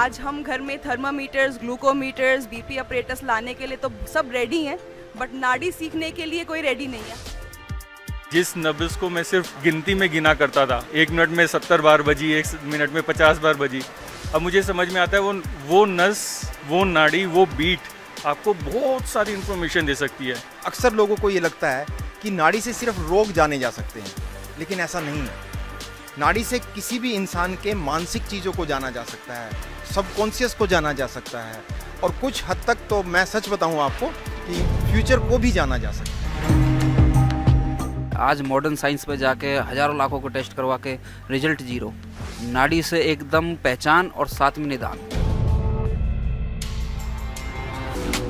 आज हम घर में थर्मामीटर्स, ग्लूकोमीटर्स, बीपी ऑपरेटर्स लाने के लिए तो सब रेडी हैं, बट नाड़ी सीखने के लिए कोई रेडी नहीं है। जिस नब्ज़ को मैं सिर्फ गिनती में गिना करता था, 1 मिनट में 70 बार बजी, 1 मिनट में 50 बार बजी, अब मुझे समझ में आता है वो नस, वो नाड़ी, वो बीट आपको बहुत सारी इन्फॉर्मेशन दे सकती है। अक्सर लोगों को ये लगता है कि नाड़ी से सिर्फ रोग जाने जा सकते हैं, लेकिन ऐसा नहीं है। नाड़ी से किसी भी इंसान के मानसिक चीज़ों को जाना जा सकता है, सबकॉन्शियस को जाना जा सकता है, और कुछ हद तक तो मैं सच बताऊं आपको कि फ्यूचर को भी जाना जा सकता है। आज मॉडर्न साइंस पे जाके हजारों लाखों को टेस्ट करवा के रिजल्ट 0। नाड़ी से एकदम पहचान और साथ में निदान।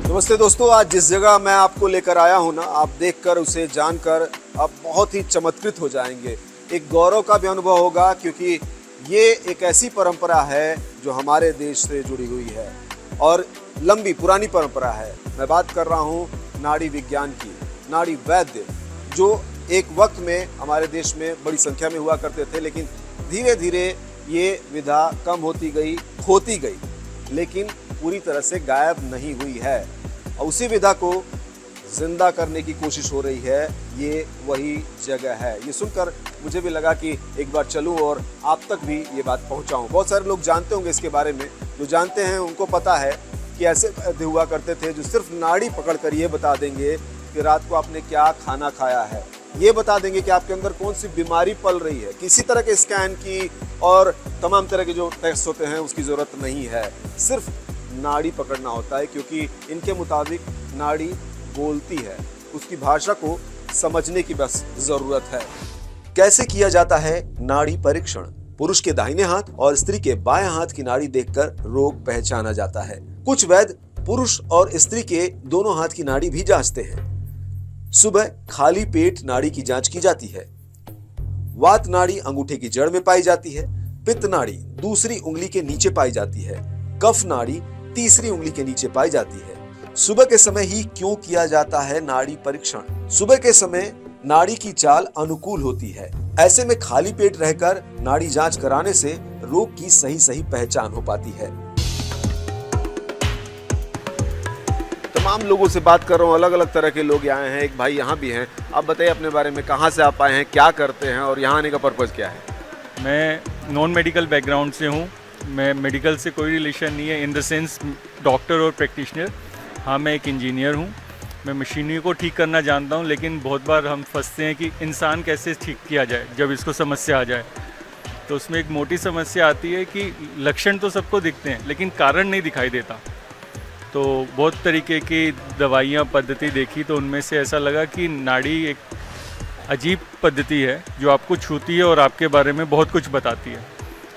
नमस्ते दोस्तों, आज जिस जगह मैं आपको लेकर आया हूं ना, आप देखकर उसे जानकर आप बहुत ही चमत्कृत हो जाएंगे। एक गौरव का भी अनुभव होगा, क्योंकि ये एक ऐसी परंपरा है जो हमारे देश से जुड़ी हुई है और लंबी पुरानी परंपरा है। मैं बात कर रहा हूँ नाड़ी विज्ञान की। नाड़ी वैद्य जो एक वक्त में हमारे देश में बड़ी संख्या में हुआ करते थे, लेकिन धीरे धीरे ये विधा कम होती गई, खोती गई, लेकिन पूरी तरह से गायब नहीं हुई है। और उसी विधा को जिंदा करने की कोशिश हो रही है, ये वही जगह है। ये सुनकर मुझे भी लगा कि एक बार चलूं और आप तक भी ये बात पहुंचाऊं। बहुत सारे लोग जानते होंगे इसके बारे में, जो जानते हैं उनको पता है कि ऐसे वैद्य हुआ करते थे जो सिर्फ नाड़ी पकड़कर ये बता देंगे कि रात को आपने क्या खाना खाया है, ये बता देंगे कि आपके अंदर कौन सी बीमारी पल रही है। किसी तरह के स्कैन की और तमाम तरह के जो टेस्ट होते हैं उसकी ज़रूरत नहीं है, सिर्फ नाड़ी पकड़ना होता है, क्योंकि इनके मुताबिक नाड़ी बोलती है, उसकी भाषा को समझने की बस ज़रूरत है। कैसे किया जाता है नाड़ी परीक्षण? पुरुष के दाहिने हाथ और स्त्री के बाएं हाथ की नाड़ी देखकर रोग पहचाना जाता है। कुछ वैद्य पुरुष और स्त्री के दोनों हाथ की नाड़ी भी जांचते हैं। सुबह खाली पेट नाड़ी की जांच की जाती है। वात नाड़ी अंगूठे की जड़ में पाई जाती है। पित्त नाड़ी दूसरी उंगली के नीचे पाई जाती है। कफ नाड़ी तीसरी उंगली के नीचे पाई जाती है। सुबह के समय ही क्यों किया जाता है नाड़ी परीक्षण? सुबह के समय नाड़ी की चाल अनुकूल होती है। ऐसे में खाली पेट रहकर नाड़ी जांच कराने से रोग की सही पहचान हो पाती है। तमाम लोगों से बात कर रहा हूँ, अलग अलग तरह के लोग आए हैं। एक भाई यहाँ भी हैं। आप बताइए अपने बारे में, कहाँ से आप आए हैं, क्या करते हैं और यहाँ आने का पर्पज़ क्या है? मैं नॉन मेडिकल बैकग्राउंड से हूँ। मैं मेडिकल से कोई रिलेशन नहीं है, इन द सेंस डॉक्टर और प्रैक्टिशनर। हाँ, मैं एक इंजीनियर हूँ। मैं मशीनरी को ठीक करना जानता हूँ, लेकिन बहुत बार हम फंसते हैं कि इंसान कैसे ठीक किया जाए जब इसको समस्या आ जाए। तो उसमें एक मोटी समस्या आती है कि लक्षण तो सबको दिखते हैं, लेकिन कारण नहीं दिखाई देता। तो बहुत तरीके की दवाइयाँ, पद्धति देखी, तो उनमें से ऐसा लगा कि नाड़ी एक अजीब पद्धति है जो आपको छूती है और आपके बारे में बहुत कुछ बताती है।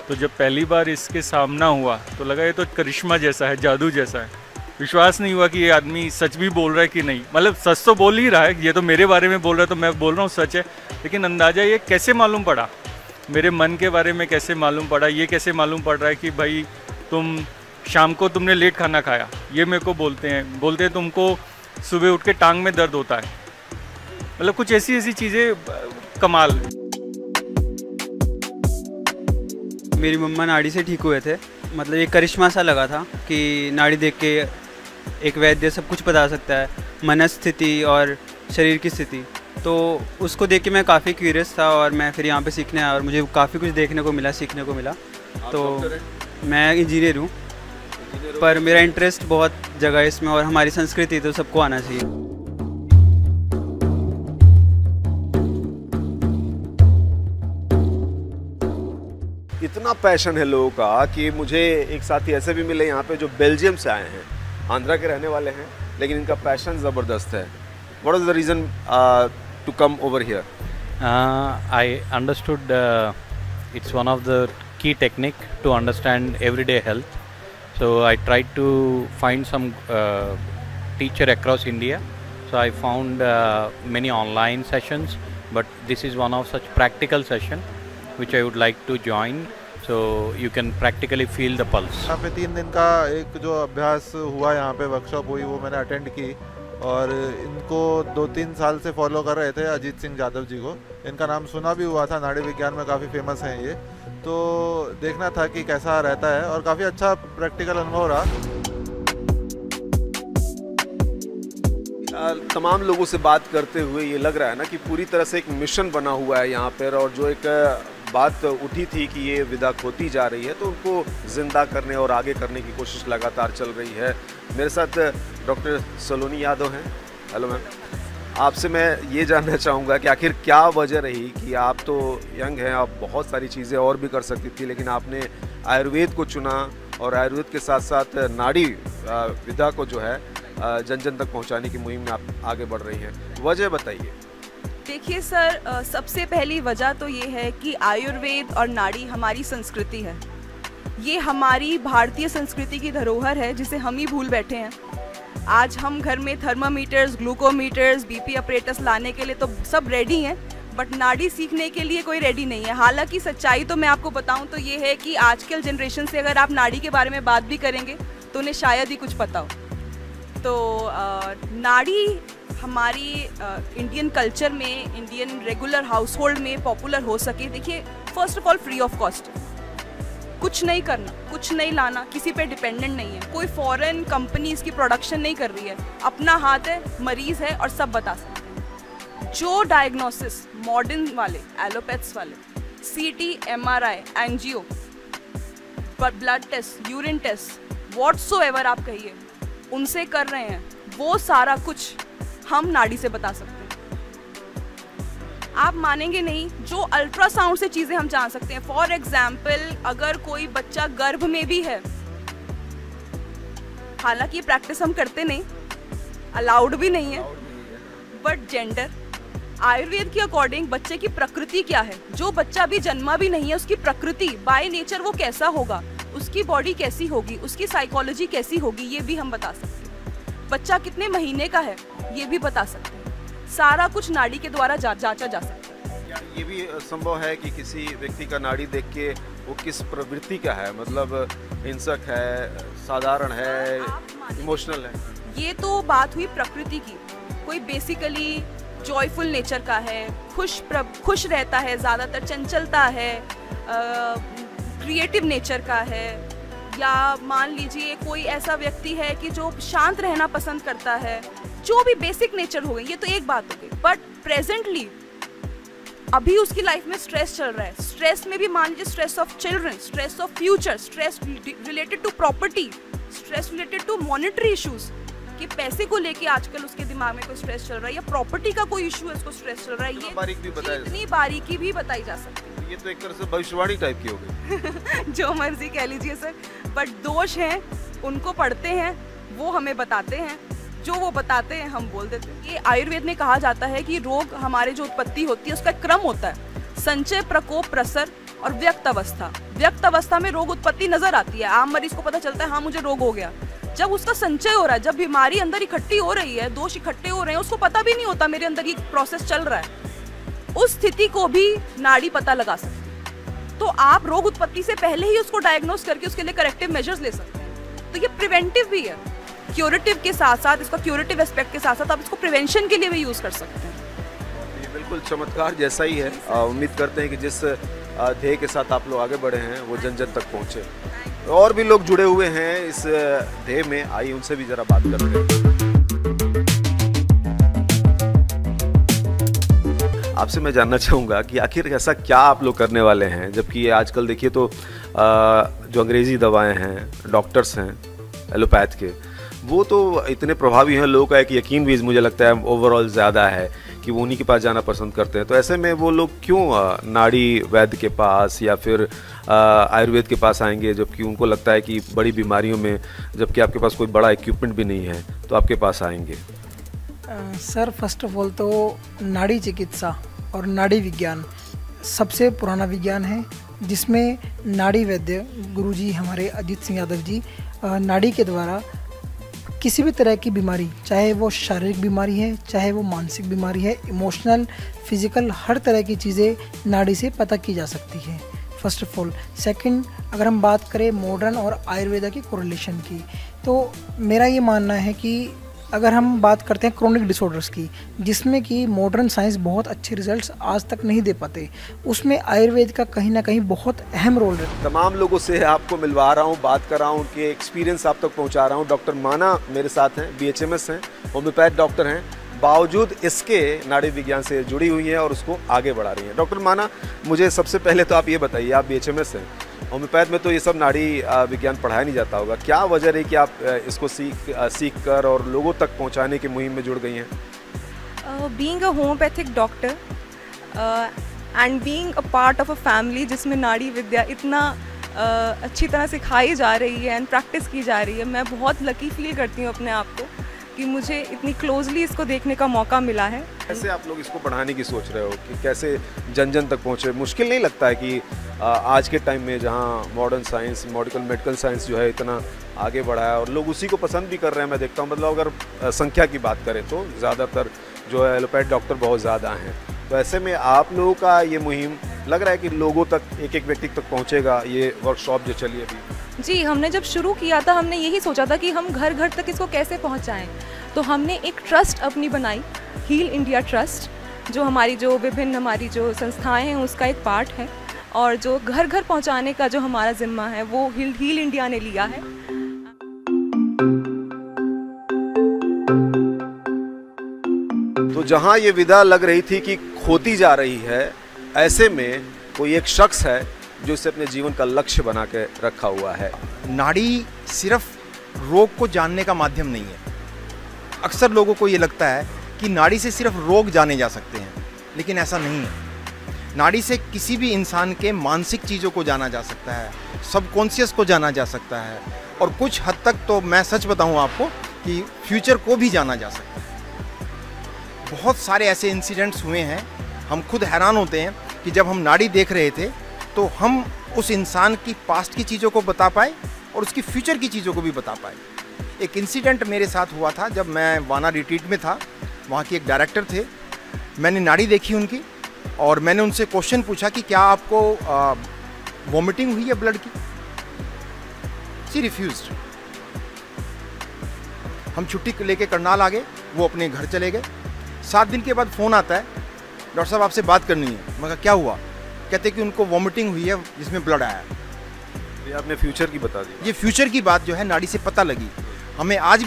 तो जब पहली बार इसके सामना हुआ तो लगा ये तो करिश्मा जैसा है, जादू जैसा है। विश्वास नहीं हुआ कि ये आदमी सच भी बोल रहा है कि नहीं। मतलब सच तो बोल ही रहा है, ये तो मेरे बारे में बोल रहा है तो मैं बोल रहा हूँ सच है, लेकिन अंदाज़ा ये कैसे मालूम पड़ा, मेरे मन के बारे में कैसे मालूम पड़ा, ये कैसे मालूम पड़ रहा है कि भाई तुम शाम को तुमने लेट खाना खाया, ये मेरे को बोलते हैं तुमको सुबह उठ के टांग में दर्द होता है। मतलब कुछ ऐसी चीज़ें कमाल। मेरी मम्मा नाड़ी से ठीक हुए थे। मतलब एक करिश्मा सा लगा था कि नाड़ी देख के एक वैद्य सब कुछ बता सकता है, मनस्थिति और शरीर की स्थिति। तो उसको देख के मैं काफ़ी क्यूरियस था और मैं फिर यहाँ पे सीखने आया और मुझे काफ़ी कुछ देखने को मिला, सीखने को मिला। तो मैं इंजीनियर हूँ, पर मेरा इंटरेस्ट बहुत जगह है इसमें और हमारी संस्कृति तो सबको आना चाहिए। इतना पैशन है लोगों का कि मुझे एक साथी ऐसे भी मिले यहाँ पे जो बेल्जियम से आए हैं, आंध्रा के रहने वाले हैं, लेकिन इनका पैशन ज़बरदस्त है। What is the reason to come over here? I understood it's one of the key technique to understand everyday health. So I tried to find some teacher across India. So I found many online sessions, but this is one of such practical session which I would like to join. So you can practically feel the pulse. यहाँ पे 3 दिन का एक जो अभ्यास हुआ, यहाँ पे वर्कशॉप हुई, वो मैंने अटेंड की और इनको 2-3 साल से फॉलो कर रहे थे, अजीत सिंह यादव जी को। इनका नाम सुना भी हुआ था, नाड़ी विज्ञान में काफ़ी फेमस हैं ये, तो देखना था कि कैसा रहता है और काफ़ी अच्छा प्रैक्टिकल अनुभव रहा। तमाम लोगों से बात करते हुए ये लग रहा है ना कि पूरी तरह से एक मिशन बना हुआ है यहाँ पर, और जो एक बात उठी थी कि ये विधा खोती जा रही है तो उनको जिंदा करने और आगे करने की कोशिश लगातार चल रही है। मेरे साथ डॉक्टर सलोनी यादव हैं। हेलो मैम, आपसे मैं ये जानना चाहूँगा कि आखिर क्या वजह रही कि आप तो यंग हैं, आप बहुत सारी चीज़ें और भी कर सकती थी, लेकिन आपने आयुर्वेद को चुना और आयुर्वेद के साथ साथ नाड़ी विधा को जो है जन जन तक पहुँचाने की मुहिम में आप आगे बढ़ रही हैं। वजह बताइए। देखिए सर, सबसे पहली वजह तो ये है कि आयुर्वेद और नाड़ी हमारी संस्कृति है। ये हमारी भारतीय संस्कृति की धरोहर है जिसे हम ही भूल बैठे हैं। आज हम घर में थर्मामीटर्स, ग्लूकोमीटर्स, बीपी अपरेटस लाने के लिए तो सब रेडी हैं, बट नाड़ी सीखने के लिए कोई रेडी नहीं है। हालांकि सच्चाई तो मैं आपको बताऊं तो ये है कि आजकल जनरेशन से अगर आप नाड़ी के बारे में बात भी करेंगे तो उन्हें शायद ही कुछ पता हो। तो नाड़ी हमारी इंडियन कल्चर में, इंडियन रेगुलर हाउस होल्ड में पॉपुलर हो सके, देखिए first of all free of cost, कुछ नहीं करना, कुछ नहीं लाना, किसी पे डिपेंडेंट नहीं है, कोई फॉरेन कंपनी इसकी प्रोडक्शन नहीं कर रही है, अपना हाथ है, मरीज़ है और सब बता सकते हैं। जो डायग्नोसिस मॉडर्न वाले, एलोपैथ्स वाले, CT, MRI, angio, blood test, urine test, whatsoever आप कहिए, उनसे कर रहे हैं, वो सारा कुछ हम नाड़ी से बता सकते हैं। आप मानेंगे नहीं, जो अल्ट्रासाउंड से चीज़ें हम जान सकते हैं। फॉर एग्जाम्पल, अगर कोई बच्चा गर्भ में भी है, हालांकि ये प्रैक्टिस हम करते नहीं, अलाउड भी नहीं है, बट जेंडर आयुर्वेद के अकॉर्डिंग बच्चे की प्रकृति क्या है, जो बच्चा भी जन्मा भी नहीं है उसकी प्रकृति बाय नेचर वो कैसा होगा, उसकी बॉडी कैसी होगी, उसकी साइकोलॉजी कैसी होगी, ये भी हम बता सकते हैं। बच्चा कितने महीने का है ये भी बता सकते हैं। सारा कुछ नाड़ी के द्वारा जांचा जा सकता है। ये भी संभव है कि किसी व्यक्ति का नाड़ी देख के वो किस प्रवृत्ति का है, मतलब हिंसक है, साधारण है, इमोशनल है? ये तो बात हुई प्रकृति की। कोई बेसिकली जॉयफुल नेचर का है, खुश रहता है, ज़्यादातर चंचलता है, क्रिएटिव नेचर का है, या मान लीजिए कोई ऐसा व्यक्ति है कि जो शांत रहना पसंद करता है, जो भी बेसिक नेचर हो गई, ये तो एक बात हो गई। बट प्रेजेंटली अभी उसकी लाइफ में स्ट्रेस चल रहा है, स्ट्रेस में भी मान लीजिए stress of children, stress of future, stress related to property, stress related to monetary issues, कि पैसे को लेके आजकल उसके दिमाग में कोई स्ट्रेस चल रहा है, या प्रॉपर्टी का कोई इशू है उसको स्ट्रेस चल रहा है, ये इतनी बारीकी भी बताई जा सकती है। ये तो एक तरह से भविष्यवाणी टाइप की हो गई। जो मर्जी कह लीजिए सर, बट दोष हैं उनको पढ़ते हैं, वो हमें बताते हैं, जो वो बताते हैं हम बोल देते हैं। ये आयुर्वेद में कहा जाता है कि रोग हमारे जो उत्पत्ति होती है उसका क्रम होता है, संचय, प्रकोप, प्रसर और व्यक्त अवस्था। व्यक्त अवस्था में रोग उत्पत्ति नजर आती है, आम मरीज को पता चलता है हाँ मुझे रोग हो गया। जब उसका संचय हो रहा है, जब बीमारी अंदर इकट्ठी हो रही है, दोष इकट्ठे हो रहे हैं, उसको पता भी नहीं होता मेरे अंदर ये प्रोसेस चल रहा है, उस स्थिति को भी नाड़ी पता लगा सकती है। तो आप रोग उत्पत्ति से पहले ही उसको डायग्नोस करके उसके लिए करेक्टिव मेजर्स ले सकते हैं। तो ये प्रिवेंटिव भी है, क्यूरेटिव के साथ साथ, इसका क्यूरेटिव एस्पेक्ट के साथ साथ आप इसको प्रिवेंशन के लिए भी यूज कर सकते हैं। ये बिल्कुल चमत्कार जैसा ही है। उम्मीद करते हैं कि जिस ध्येय के साथ आप लोग आगे बढ़े हैं वो जन जन तक पहुंचे। और भी लोग जुड़े हुए हैं इस ध्येय में, आइए उनसे भी जरा बात करते हैं। आपसे मैं जानना चाहूँगा कि आखिर ऐसा क्या आप लोग करने वाले हैं, जबकि आजकल देखिए तो जो अंग्रेज़ी दवाएं हैं, डॉक्टर्स हैं एलोपैथ के, वो तो इतने प्रभावी हैं, लोगों का एक यकीन भी मुझे लगता है ओवरऑल ज़्यादा है कि वो उन्हीं के पास जाना पसंद करते हैं। तो ऐसे में वो लोग क्यों नाड़ी वैद्य के पास या फिर आयुर्वेद के पास आएंगे, जबकि उनको लगता है कि बड़ी बीमारियों में, जबकि आपके पास कोई बड़ा इक्विपमेंट भी नहीं है, तो आपके पास आएंगे? सर फर्स्ट ऑफ ऑल तो नाड़ी चिकित्सा और नाड़ी विज्ञान सबसे पुराना विज्ञान है, जिसमें नाड़ी वैद्य गुरुजी हमारे अजीत सिंह यादव जी नाड़ी के द्वारा किसी भी तरह की बीमारी, चाहे वो शारीरिक बीमारी है, चाहे वो मानसिक बीमारी है, इमोशनल, फिजिकल, हर तरह की चीज़ें नाड़ी से पता की जा सकती है, फर्स्ट ऑफ ऑल। सेकंड, अगर हम बात करें मॉडर्न और आयुर्वेदा की कोरिलेशन की, तो मेरा ये मानना है कि अगर हम बात करते हैं क्रोनिक डिसऑर्डर्स की, जिसमें कि मॉडर्न साइंस बहुत अच्छे रिजल्ट्स आज तक नहीं दे पाते, उसमें आयुर्वेद का कहीं ना कहीं बहुत अहम रोल है। तमाम लोगों से आपको मिलवा रहा हूँ, बात कर रहा हूँ, उनके एक्सपीरियंस आप तक पहुँचा रहा हूँ। डॉक्टर माना मेरे साथ हैं, BHMS हैं, होम्योपैथ डॉक्टर हैं, बावजूद इसके नाड़ी विज्ञान से जुड़ी हुई हैं और उसको आगे बढ़ा रही हैं। डॉक्टर माना, मुझे सबसे पहले तो आप ये बताइए, आप BHMS हैं, होम्योपैथ में तो ये सब नाड़ी विज्ञान पढ़ाया नहीं जाता होगा, क्या वजह रही कि आप इसको सीख कर और लोगों तक पहुंचाने की मुहिम में जुड़ गई हैं? Being a homeopathic doctor and being a part of a family जिसमें नाड़ी विद्या इतना अच्छी तरह सिखाई जा रही है एंड प्रैक्टिस की जा रही है, मैं बहुत लकी फील करती हूँ अपने आप को कि मुझे इतनी क्लोजली इसको देखने का मौका मिला है। कैसे आप लोग इसको बढ़ाने की सोच रहे हो कि कैसे जन जन तक पहुँचे? मुश्किल नहीं लगता है कि आज के टाइम में जहाँ मॉडर्न साइंस, मेडिकल साइंस जो है इतना आगे बढ़ा है और लोग उसी को पसंद भी कर रहे हैं, मैं देखता हूँ, मतलब अगर संख्या की बात करें तो ज़्यादातर जो है एलोपैथ डॉक्टर बहुत ज़्यादा हैं, तो ऐसे में आप लोगों का ये मुहिम लग रहा है कि लोगों तक, एक एक व्यक्ति तक पहुँचेगा, ये वर्कशॉप जो चली अभी? जी, हमने जब शुरू किया था हमने यही सोचा था कि हम घर घर तक इसको कैसे पहुंचाएं, तो हमने एक ट्रस्ट अपनी बनाई, हील इंडिया ट्रस्ट, जो हमारी जो विभिन्न हमारी जो संस्थाएं हैं उसका एक पार्ट है, और जो घर घर पहुंचाने का जो हमारा जिम्मा है वो हील इंडिया ने लिया है। तो जहां ये विधा लग रही थी कि खोती जा रही है, ऐसे में कोई एक शख्स है जो इसे अपने जीवन का लक्ष्य बना के रखा हुआ है। नाड़ी सिर्फ रोग को जानने का माध्यम नहीं है। अक्सर लोगों को ये लगता है कि नाड़ी से सिर्फ रोग जाने जा सकते हैं, लेकिन ऐसा नहीं है। नाड़ी से किसी भी इंसान के मानसिक चीज़ों को जाना जा सकता है, सबकॉन्शियस को जाना जा सकता है, और कुछ हद तक तो मैं सच बताऊं आपको कि फ्यूचर को भी जाना जा सकता है। बहुत सारे ऐसे इंसिडेंट्स हुए हैं, हम खुद हैरान होते हैं कि जब हम नाड़ी देख रहे थे तो हम उस इंसान की पास्ट की चीज़ों को बता पाए और उसकी फ्यूचर की चीज़ों को भी बता पाए। एक इंसिडेंट मेरे साथ हुआ था जब मैं वाना रिट्रीट में था, वहाँ के एक डायरेक्टर थे, मैंने नाड़ी देखी उनकी और मैंने उनसे क्वेश्चन पूछा कि क्या आपको वॉमिटिंग हुई है ब्लड की? She refused. हम छुट्टी लेके करनाल आ गए, वो अपने घर चले गए। 7 दिन के बाद फ़ोन आता है, डॉक्टर साहब आपसे बात करनी है। मैं कहा क्या हुआ? कहते कि उनको वॉमिटिंग हुई है जिसमें ब्लड आया। ये आपने फ्यूचर की बता दी। ये फ्यूचर की बात जो है नाड़ी से पता लगी हमें। आज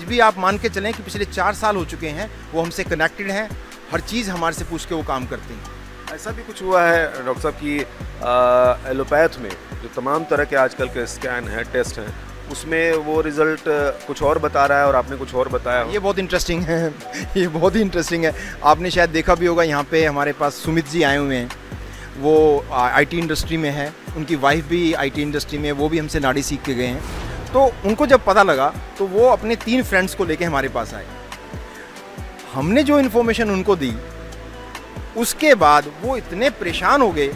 भी आप मान के चलें कि पिछले 4 साल हो चुके हैं, वो हमसे कनेक्टेड हैं, हर चीज़ हमारे से पूछ के वो काम करते हैं। ऐसा भी कुछ हुआ है डॉक्टर साहब कि एलोपैथ में जो तमाम तरह के आजकल के स्कैन हैं, टेस्ट हैं, उसमें वो रिज़ल्ट कुछ और बता रहा है और आपने कुछ और बताया हो? ये बहुत इंटरेस्टिंग है ये बहुत ही इंटरेस्टिंग है। आपने शायद देखा भी होगा, यहाँ पे हमारे पास सुमित जी आए हुए हैं, वो IT इंडस्ट्री में है, उनकी वाइफ भी IT इंडस्ट्री में, वो भी हमसे नाड़ी सीख के गए हैं। तो उनको जब पता लगा तो वो अपने 3 फ्रेंड्स को लेके हमारे पास आए। हमने जो इन्फॉर्मेशन उनको दी, उसके बाद वो इतने परेशान हो गए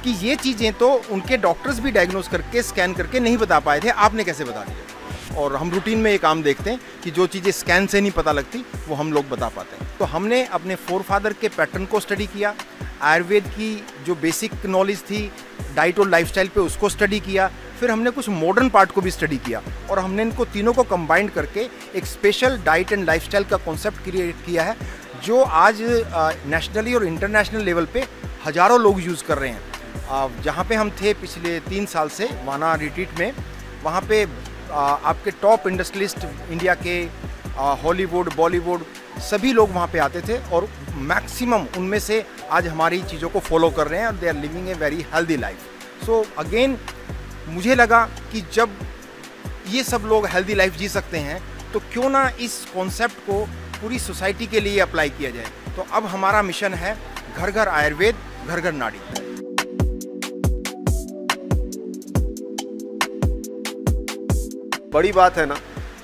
कि ये चीज़ें तो उनके डॉक्टर्स भी डायग्नोस करके स्कैन करके नहीं बता पाए थे, आपने कैसे बता दिया? और हम रूटीन में ये काम देखते हैं कि जो चीज़ें स्कैन से नहीं पता लगती वो हम लोग बता पाते हैं। तो हमने अपने फोरफादर के पैटर्न को स्टडी किया, आयुर्वेद की जो बेसिक नॉलेज थी डाइट और लाइफस्टाइल पे उसको स्टडी किया, फिर हमने कुछ मॉडर्न पार्ट को भी स्टडी किया और हमने इनको तीनों को कंबाइन करके एक स्पेशल डाइट एंड लाइफस्टाइल का कॉन्सेप्ट क्रिएट किया है, जो आज नेशनली और इंटरनेशनल लेवल पे हज़ारों लोग यूज़ कर रहे हैं। जहाँ पे हम थे पिछले 3 साल से वाना रिट्रीट में, वहाँ पे आपके टॉप इंडस्ट्रियलिस्ट इंडिया के, हॉलीवुड, बॉलीवुड, सभी लोग वहाँ पे आते थे और मैक्सिमम उनमें से आज हमारी चीज़ों को फॉलो कर रहे हैं और they are living a very healthy life. So again मुझे लगा कि जब ये सब लोग हेल्दी लाइफ जी सकते हैं तो क्यों ना इस कॉन्सेप्ट को पूरी सोसाइटी के लिए अप्लाई किया जाए। तो अब हमारा मिशन है घर घर आयुर्वेद, घर घर नाड़ी। बड़ी बात है ना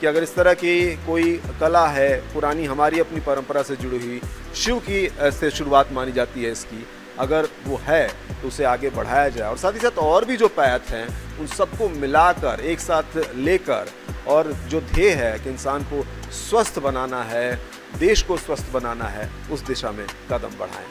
कि अगर इस तरह की कोई कला है पुरानी, हमारी अपनी परंपरा से जुड़ी हुई, शिव की से शुरुआत मानी जाती है इसकी, अगर वो है तो उसे आगे बढ़ाया जाए और साथ ही साथ और भी जो पैथ हैं उन सबको मिलाकर एक साथ लेकर, और जो ध्येय है कि इंसान को स्वस्थ बनाना है, देश को स्वस्थ बनाना है, उस दिशा में कदम बढ़ाएं।